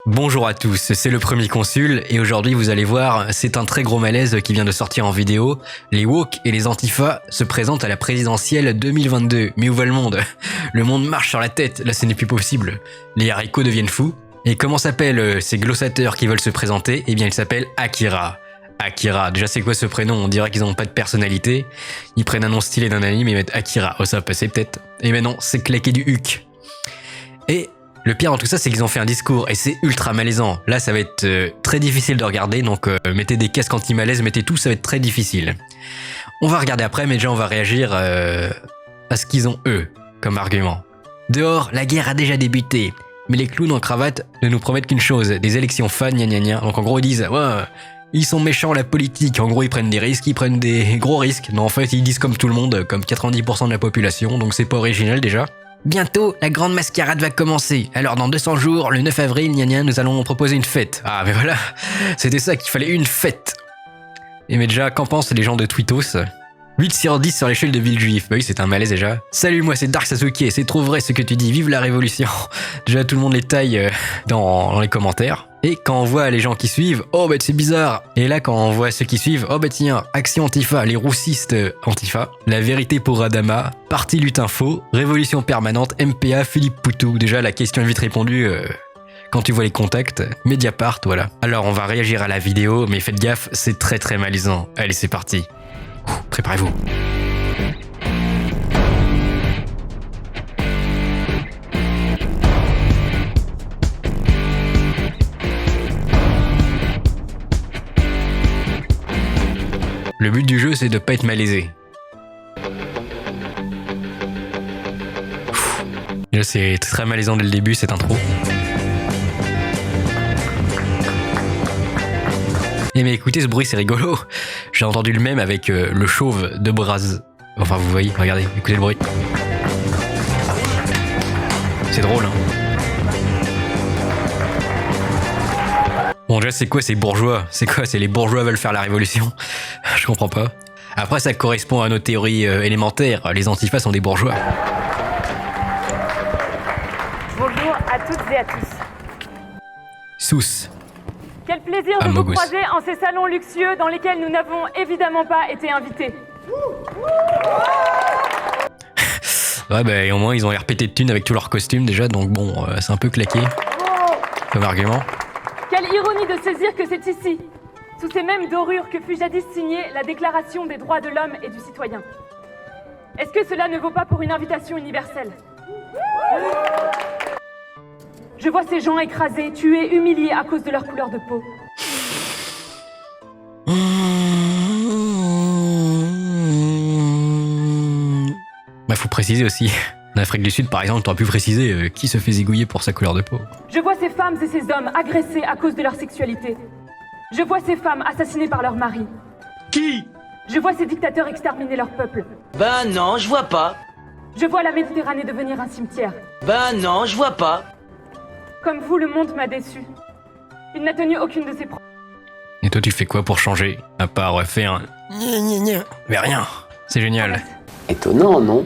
Bonjour à tous, c'est le premier consul et aujourd'hui vous allez voir, c'est un très gros malaise qui vient de sortir en vidéo. Les woke et les antifas se présentent à la présidentielle 2022. Mais où va le monde? Le monde marche sur la tête, là ce n'est plus possible. Les haricots deviennent fous. Et comment s'appellent ces glossateurs qui veulent se présenter? Eh bien ils s'appellent Akira. Akira, déjà c'est quoi ce prénom? On dirait qu'ils n'ont pas de personnalité. Ils prennent un nom stylé d'un anime et ils mettent Akira. Oh ça va passer peut-être. Et mais non, c'est claqué du huc. Et le pire dans tout ça, c'est qu'ils ont fait un discours et c'est ultra malaisant. Là, ça va être très difficile de regarder, donc mettez des casques anti-malaise, mettez tout, ça va être très difficile. On va regarder après, mais déjà on va réagir à ce qu'ils ont eux comme argument. Dehors, la guerre a déjà débuté, mais les clowns en cravate ne nous promettent qu'une chose, des élections fans, gna gna gna. Donc en gros ils disent, ouais, ils sont méchants la politique, en gros ils prennent des risques, ils prennent des gros risques. Non en fait ils disent comme tout le monde, comme 90% de la population, donc c'est pas original déjà. Bientôt, la grande mascarade va commencer. Alors dans 200 jours, le 9 avril, gna gna, nous allons proposer une fête. Ah mais voilà, c'était ça qu'il fallait, une fête. Et mais déjà, qu'en pensent les gens de Twittos? 8 sur 10 sur l'échelle de Villejuif. Bah oui, c'est un malaise déjà. Salut, moi c'est Dark Sasuke, c'est trop vrai ce que tu dis, vive la révolution. Déjà tout le monde les taille dans les commentaires. Et quand on voit les gens qui suivent, oh bah c'est bizarre. Et là quand on voit ceux qui suivent, oh bah tiens, Action Antifa, les roussistes Antifa, La vérité pour Adama, Parti Lutte Info, Révolution Permanente, MPA, Philippe Poutou. Déjà la question est vite répondue quand tu vois les contacts, Mediapart, voilà. Alors on va réagir à la vidéo, mais faites gaffe, c'est très malaisant. Allez c'est parti. Préparez-vous. Le but du jeu, c'est de pas être malaisé. Là, c'est très malaisant dès le début, cette intro. Eh mais écoutez, ce bruit, c'est rigolo. J'ai entendu le même avec le chauve de Braz. Enfin, vous voyez, regardez, écoutez le bruit. C'est drôle, hein. Bon, déjà, c'est quoi ces bourgeois? C'est quoi? C'est les bourgeois veulent faire la révolution? Je comprends pas. Après, ça correspond à nos théories élémentaires. Les antifas sont des bourgeois. Bonjour à toutes et à tous. Sous. Quel plaisir de vous croiser en ces salons luxueux dans lesquels nous n'avons évidemment pas été invités. Ouais, bah, au moins, ils ont l'air pété de thunes avec tous leurs costumes déjà, donc bon, c'est un peu claqué comme argument. Quelle ironie de saisir que c'est ici, sous ces mêmes dorures que fut jadis signée la Déclaration des droits de l'homme et du citoyen. Est-ce que cela ne vaut pas pour une invitation universelle? Je vois ces gens écrasés, tués, humiliés à cause de leur couleur de peau. Bah faut préciser aussi. En Afrique du Sud par exemple, t'aurais pu préciser qui se fait zigouiller pour sa couleur de peau. Je vois ces femmes et ces hommes agressés à cause de leur sexualité. Je vois ces femmes assassinées par leurs maris. Qui? Je vois ces dictateurs exterminer leur peuple. Ben non, je vois pas. Je vois la Méditerranée devenir un cimetière. Ben non, je vois pas. Comme vous, le monde m'a déçu. Il n'a tenu aucune de ses promesses. Et toi tu fais quoi pour changer? À part faire un mais rien. C'est génial. Étonnant, non?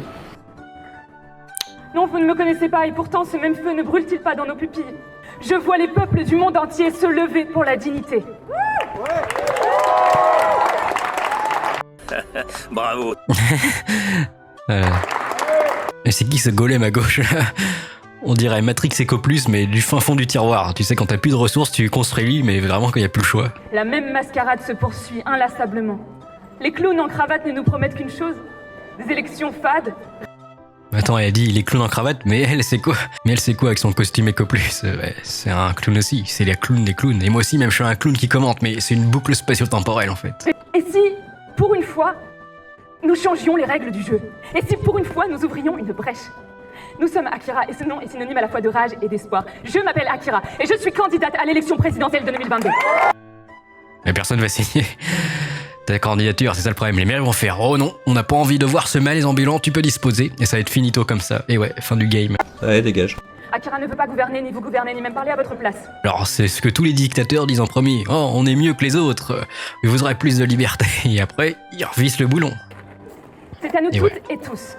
Non, vous ne me connaissez pas et pourtant ce même feu ne brûle-t-il pas dans nos pupilles? Je vois les peuples du monde entier se lever pour la dignité. Bravo. Et c'est qui ce golem à gauche là? On dirait Matrix Echo Plus, mais du fin fond du tiroir. Tu sais, quand t'as plus de ressources, tu construis lui, mais vraiment quand il n'y a plus le choix. La même mascarade se poursuit inlassablement. Les clowns en cravate ne nous promettent qu'une chose, des élections fades. Attends, elle a dit les clowns en cravate, mais elle c'est quoi? Mais elle c'est quoi avec son costume Echo Plus? Ouais, c'est un clown aussi, c'est la clown des clowns. Et moi aussi, même je suis un clown qui commente, mais c'est une boucle spatio-temporelle en fait. Et si, pour une fois, nous changions les règles du jeu? Et si pour une fois, nous ouvrions une brèche? Nous sommes Akira et ce nom est synonyme à la fois de rage et d'espoir. Je m'appelle Akira et je suis candidate à l'élection présidentielle de 2022. Mais personne va signer ta candidature, c'est ça le problème. Les maires vont faire oh non, on n'a pas envie de voir ce malaise ambulant, tu peux disposer. Et ça va être finito comme ça. Et ouais, fin du game. Ouais, dégage. Akira ne veut pas gouverner, ni vous gouverner, ni même parler à votre place. Alors c'est ce que tous les dictateurs disent en premier. Oh, on est mieux que les autres. Vous aurez plus de liberté. Et après, ils revissent le boulon. C'est à nous Et toutes ouais. et tous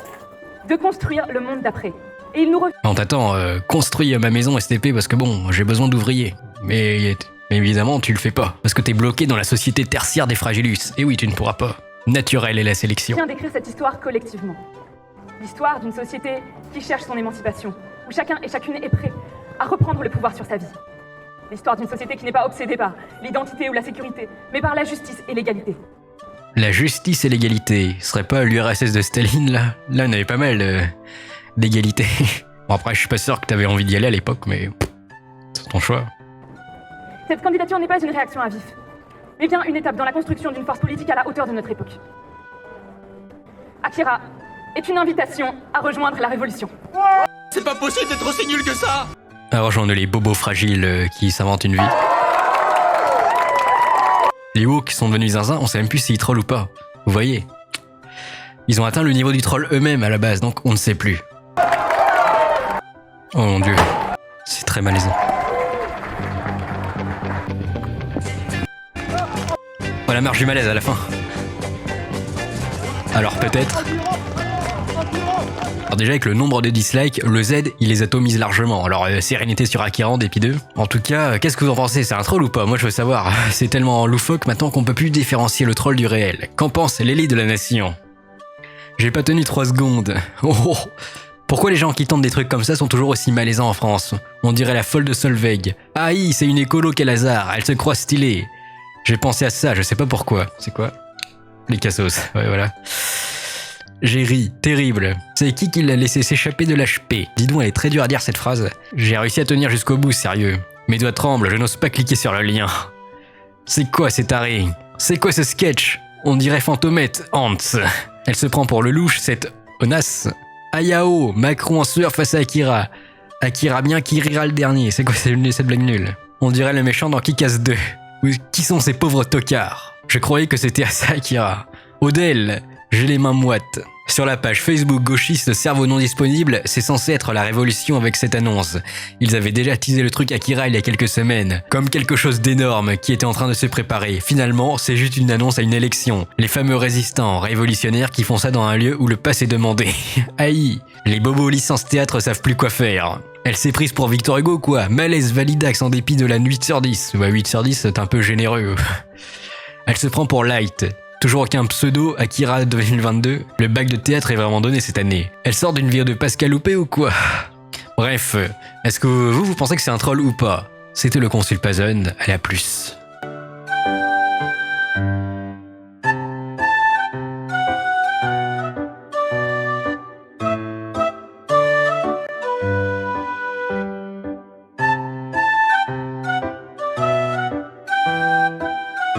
de construire le monde d'après. Et il nous refuse. Non, t'attends, construis ma maison STP parce que bon, j'ai besoin d'ouvriers. Mais évidemment, tu le fais pas. Parce que t'es bloqué dans la société tertiaire des Fragilus. Et oui, tu ne pourras pas. Naturel est la Je sélection. viens d'écrire cette histoire collectivement. L'histoire d'une société qui cherche son émancipation, où chacun et chacune est prêt à reprendre le pouvoir sur sa vie. L'histoire d'une société qui n'est pas obsédée par l'identité ou la sécurité, mais par la justice et l'égalité. La justice et l'égalité. Ce serait pas l'URSS de Staline, là? Là, on avait pas mal d'égalité. Bon, après, je suis pas sûr que t'avais envie d'y aller à l'époque, mais c'est ton choix. Cette candidature n'est pas une réaction à vif, mais bien une étape dans la construction d'une force politique à la hauteur de notre époque. Akira est une invitation à rejoindre la révolution. C'est pas possible d'être aussi nul que ça. À rejoindre les bobos fragiles qui s'inventent une vie. Les Woks sont devenus zinzin, on sait même plus s'ils trollent ou pas. Vous voyez? Ils ont atteint le niveau du troll eux-mêmes à la base, donc on ne sait plus. Oh mon dieu. C'est très malaisant. Oh, la marche du malaise à la fin. Alors peut-être... Alors déjà avec le nombre de dislikes, le Z il les atomise largement. Alors sérénité sur Akira en dépit d'eux. En tout cas, qu'est-ce que vous en pensez? C'est un troll ou pas? Moi je veux savoir. C'est tellement loufoque maintenant qu'on peut plus différencier le troll du réel. Qu'en pense l'élite de la nation? J'ai pas tenu 3 secondes. Oh. Pourquoi les gens qui tentent des trucs comme ça sont toujours aussi malaisants en France? On dirait la folle de Solveig. Aïe, c'est une écolo, quel hasard, elle se croit stylée. J'ai pensé à ça, je sais pas pourquoi. C'est quoi? Les cassos, ouais voilà. J'ai ri, terrible. C'est qui l'a laissé s'échapper de l'HP? Dis donc, elle est très dure à dire cette phrase. J'ai réussi à tenir jusqu'au bout, sérieux. Mes doigts tremblent, je n'ose pas cliquer sur le lien. C'est quoi ces tarés? C'est quoi ce sketch? On dirait Fantomette, Hans. Elle se prend pour le louche, cette Onas. Ayao, Macron en sueur face à Akira. Akira bien qui rira le dernier. C'est quoi cette blague nulle? On dirait le méchant dans Kick-Ass 2. Qui sont ces pauvres tocards? Je croyais que c'était à ça Akira. Odell, j'ai les mains moites. Sur la page Facebook gauchiste cerveau non disponible, c'est censé être la révolution avec cette annonce. Ils avaient déjà teasé le truc Akira il y a quelques semaines, comme quelque chose d'énorme qui était en train de se préparer. Finalement, c'est juste une annonce à une élection. Les fameux résistants, révolutionnaires qui font ça dans un lieu où le pass est demandé. Aïe, les bobos licence théâtre savent plus quoi faire. Elle s'est prise pour Victor Hugo quoi, malaise validax en dépit de la 8/10. Ouais 8/10 c'est un peu généreux. Elle se prend pour Light. Toujours aucun pseudo Akira 2022, le bac de théâtre est vraiment donné cette année. Elle sort d'une vidéo de Pascal Loupé ou quoi? Bref, est-ce que vous pensez que c'est un troll ou pas? C'était le Consul Pazon, à la plus.